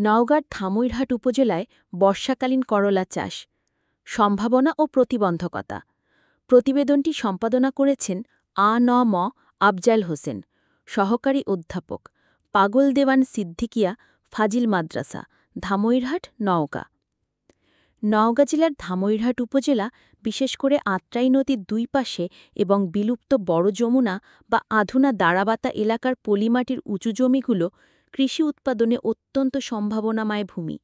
নওগাঁর ধামইরহাট উপজেলায় বর্ষাকালীন করলা চাষ সম্ভাবনা ও প্রতিবন্ধকতা। প্রতিবেদনটি সম্পাদনা করেছেন আ.ন.ম আফজাল হোসেন, সহকারী অধ্যাপক, পাগল দেওয়ান সিদ্দিকিয়া ফাজিল মাদ্রাসা, ধামইরহাট, নওগাঁ। নওগাঁ জেলার ধামইরহাট উপজেলা বিশেষ করে আত্রাই নদীর দুই পাশে এবং বিলুপ্ত বড় যমুনা বা আধুনা দাঁড়াবাতা এলাকার পলিমাটির উঁচু জমিগুলো কৃষি উৎপাদনে অত্যন্ত সম্ভাবনাময় ভূমি।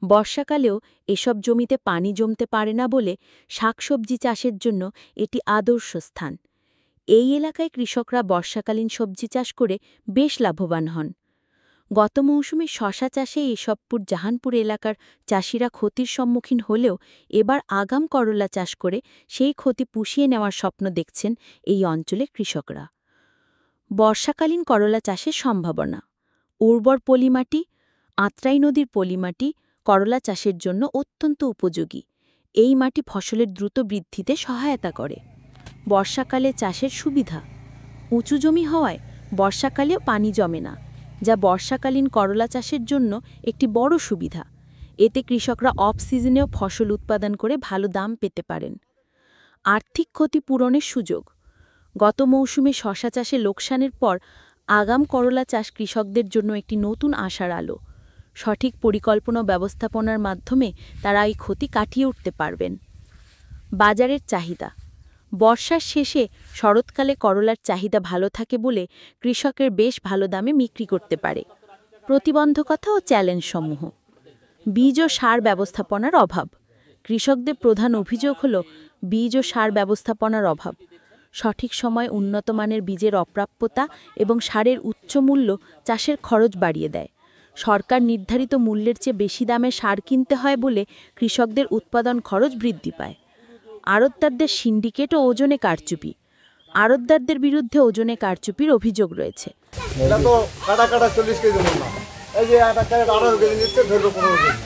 বর্ষাকালেও এসব জমিতে পানি জমতে পারে না বলে শাকসবজি চাষের জন্য এটি আদর্শ স্থান। এই এলাকায় কৃষকরা বর্ষাকালীন সবজি চাষ করে বেশ লাভবান হন। গত মৌসুমে শশা চাষে এসবপুর জাহানপুর এলাকার চাষিরা ক্ষতির সম্মুখীন হলেও এবার আগাম করলা চাষ করে সেই ক্ষতি পুষিয়ে নেওয়ার স্বপ্ন দেখছেন এই অঞ্চলের কৃষকরা। বর্ষাকালীন করলা চাষের সম্ভাবনা। উর্বর পলিমাটি, আত্রাই নদীর পলিমাটি করলা চাষের জন্য অত্যন্ত উপযোগী। এই মাটি ফসলের দ্রুত বৃদ্ধিতে সহায়তা করে। বর্ষাকালে চাষের সুবিধা। উঁচু জমি হওয়ায় বর্ষাকালেও পানি জমে না, যা বর্ষাকালীন করলা চাষের জন্য একটি বড় সুবিধা। এতে কৃষকরা অফ সিজনেও ফসল উৎপাদন করে ভালো দাম পেতে পারেন। আর্থিক ক্ষতি পূরণের সুযোগ। গত মৌসুমে শশা চাষে লোকসানের পর আগাম করলা চাষ কৃষকদের জন্য একটি নতুন আশার আলো। সঠিক পরিকল্পনা ব্যবস্থাপনার মাধ্যমে তারা এই ক্ষতি কাটিয়ে উঠতে পারবেন। বাজারের চাহিদা। বর্ষার শেষে শরৎকালে করলার চাহিদা ভালো থাকে বলে কৃষকের বেশ ভালো দামে বিক্রি করতে পারে। প্রতিবন্ধকতা ও চ্যালেঞ্জসমূহ। বীজ ও সার ব্যবস্থাপনার অভাব। কৃষকদের প্রধান অভিযোগ হল বীজ ও সার ব্যবস্থাপনার অভাব। সঠিক সময় উন্নত মানের বীজের অপ্রাপ্যতা এবং সারের উচ্চ মূল্য চাষের খরচ বাড়িয়ে দেয়। সরকার নির্ধারিত মূল্যের চেয়ে বেশি দামে সার কিনতে হয় বলে কৃষকদের উৎপাদন খরচ বৃদ্ধি পায়। আড়তদারদের সিন্ডিকেট ও ওজনে কারচুপি। আড়তদারদের বিরুদ্ধে ওজনে কারচুপির অভিযোগ রয়েছে।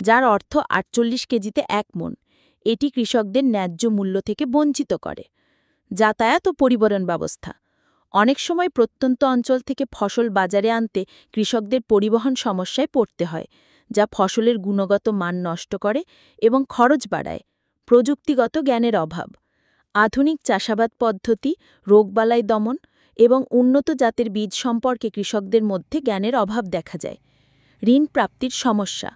যার অর্থ ৪৮ কেজিতে ১ মণ। এটি কৃষকদের ন্যায্য মূল্য থেকে বঞ্চিত করে। যাতায়াত ও পরিবহন ব্যবস্থা। অনেক সময় প্রত্যন্ত অঞ্চল থেকে ফসল বাজারে আনতে কৃষকদের পরিবহন সমস্যায় পড়তে হয়, যা ফসলের গুণগত মান নষ্ট করে এবং খরচ বাড়ায়। প্রযুক্তিগত জ্ঞানের অভাব। আধুনিক চাষাবাদ পদ্ধতি, রোগবালাই দমন এবং উন্নত জাতের বীজ সম্পর্কে কৃষকদের মধ্যে জ্ঞানের অভাব দেখা যায়। ঋণ প্রাপ্তির সমস্যা।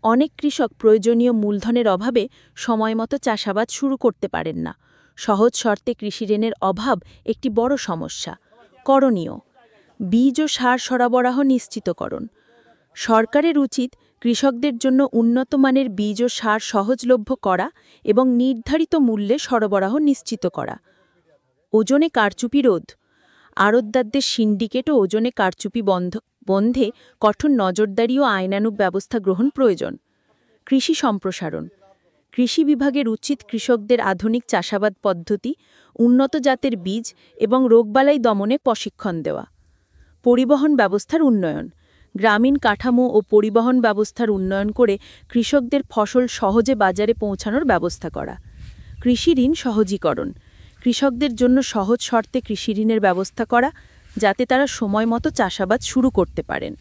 অনেক কৃষক প্রয়োজনীয় মূলধনের অভাবে সময়মতো চাষাবাদ শুরু করতে পারেন না। সহজ শর্তে কৃষিঋণের অভাব একটি বড় সমস্যা। করণীয়। বীজ ও সার সরবরাহ নিশ্চিতকরণ। সরকারের উচিত কৃষকদের জন্য উন্নত মানের বীজ ও সার সহজলভ্য করা এবং নির্ধারিত মূল্যে সরবরাহ নিশ্চিত করা। ওজনে কারচুপি রোধ। আড়তদারদের সিন্ডিকেট ও ওজনে কারচুপি বন্ধে কঠোর নজরদারি ও আইনানুগ ব্যবস্থা গ্রহণ প্রয়োজন। কৃষি সম্প্রসারণ। কৃষি বিভাগের উচিত কৃষকদের আধুনিক চাষাবাদ পদ্ধতি, উন্নত জাতের বীজ এবং রোগবালাই দমনে প্রশিক্ষণ দেওয়া। পরিবহন ব্যবস্থার উন্নয়ন। গ্রামীণ কাঠামো ও পরিবহন ব্যবস্থার উন্নয়ন করে কৃষকদের ফসল সহজে বাজারে পৌঁছানোর ব্যবস্থা করা। কৃষিঋণ সহজীকরণ। কৃষকদের জন্য সহজ শর্তে কৃষিঋণের ব্যবস্থা করা, যাতে তারা সময়মতো চাষাবাদ শুরু করতে পারেন।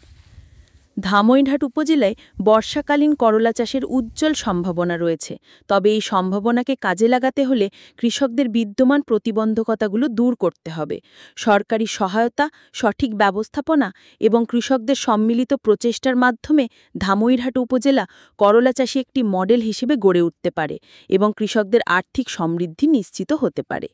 ধামইরহাট উপজেলায় বর্ষাকালীন করলা চাষের উজ্জ্বল সম্ভাবনা রয়েছে, তবে এই সম্ভাবনাকে কাজে লাগাতে হলে কৃষকদের বিদ্যমান প্রতিবন্ধকতাগুলো দূর করতে হবে। সরকারি সহায়তা, সঠিক ব্যবস্থাপনা এবং কৃষকদের সম্মিলিত প্রচেষ্টার মাধ্যমে ধামইরহাট উপজেলা করলা চাষে একটি মডেল হিসেবে গড়ে উঠতে পারে এবং কৃষকদের আর্থিক সমৃদ্ধি নিশ্চিত হতে পারে।